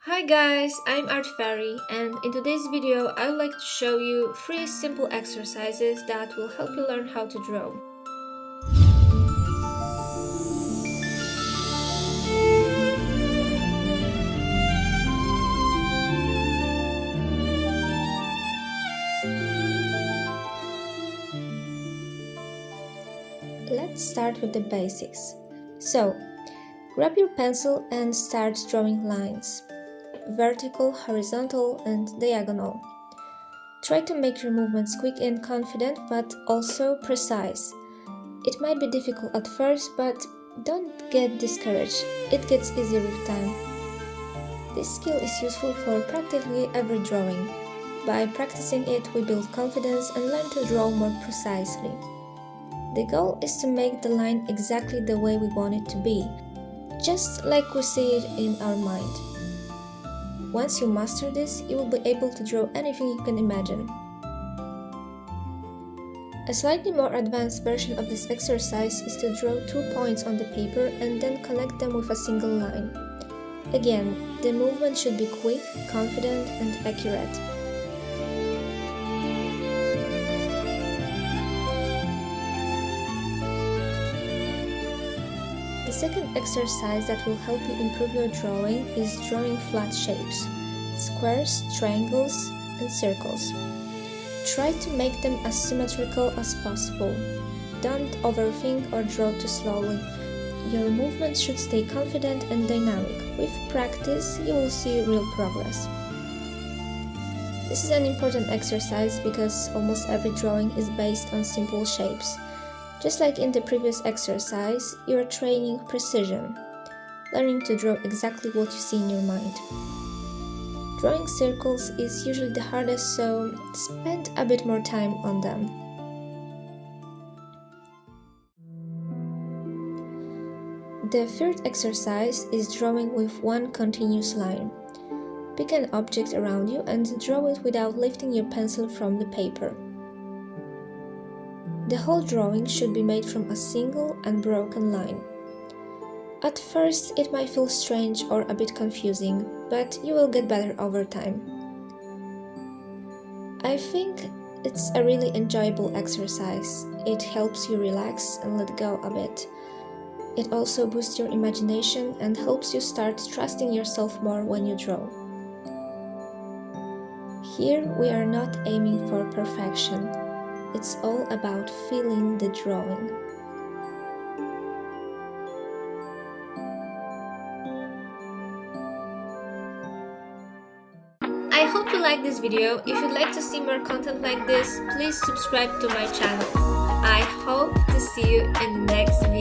Hi guys, I'm Art Fairy, and in today's video I would like to show you 3 simple exercises that will help you learn how to draw. Let's start with the basics. So, grab your pencil and start drawing lines. Vertical, horizontal, and diagonal. Try to make your movements quick and confident, but also precise. It might be difficult at first, but don't get discouraged. It gets easier with time. This skill is useful for practically every drawing. By practicing it, we build confidence and learn to draw more precisely. The goal is to make the line exactly the way we want it to be, just like we see it in our mind. Once you master this, you will be able to draw anything you can imagine. A slightly more advanced version of this exercise is to draw 2 points on the paper and then connect them with a single line. Again, the movement should be quick, confident, and accurate. The second exercise that will help you improve your drawing is drawing flat shapes, squares, triangles, and circles. Try to make them as symmetrical as possible. Don't overthink or draw too slowly. Your movements should stay confident and dynamic. With practice, you will see real progress. This is an important exercise because almost every drawing is based on simple shapes. Just like in the previous exercise, you are training precision, learning to draw exactly what you see in your mind. Drawing circles is usually the hardest, so spend a bit more time on them. The third exercise is drawing with one continuous line. Pick an object around you and draw it without lifting your pencil from the paper. The whole drawing should be made from a single unbroken line. At first, it might feel strange or a bit confusing, but you will get better over time. I think it's a really enjoyable exercise. It helps you relax and let go a bit. It also boosts your imagination and helps you start trusting yourself more when you draw. Here we are not aiming for perfection. It's all about feeling the drawing. I hope you liked this video. If you'd like to see more content like this, please subscribe to my channel. I hope to see you in the next video.